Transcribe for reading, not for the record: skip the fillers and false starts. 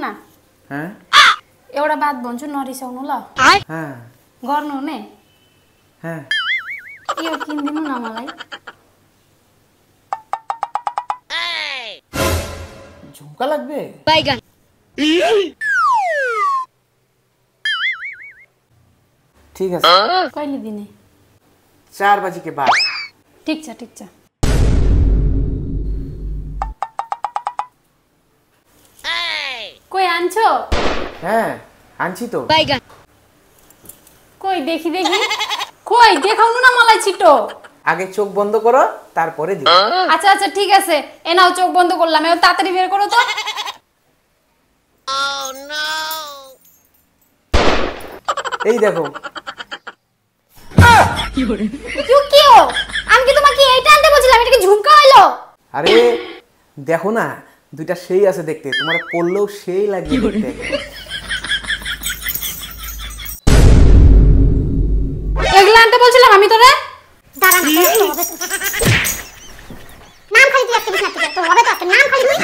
न एउटा बात भन्छु नरिसाउनु ल गर्नु हुने यो किन्दिनु न मलाई झुमका লাগবে बैगन ठीक है कहिले दिने 4 बजे के बाद ठीक छ कोही आन्छो आन्छी तो बैगन कोही देखि कोही देखाउनु न मलाई छिटो আগে চোখ বন্ধ করো তারপরে দিও আচ্ছা আচ্ছা ঠিক আছে এ নাও চোখ বন্ধ করলাম এবার তাড়াতাড়ি বের করো তো Oh no এই দেখো কি আমি কি তোমাকে এইটা আনতে বলছিলাম এটা কি ঝুমকা হলো আরে দেখো না দুইটা সেই আছে দেখতে তোমার পড়লেও সেই লাগবে দেখতে এগুলা আনতে বলছিলাম আমি তোরে দাঁড়া নাম খালি তুই একটা বিছনা থেকে তো হবে তো একটা নাম খালি তুই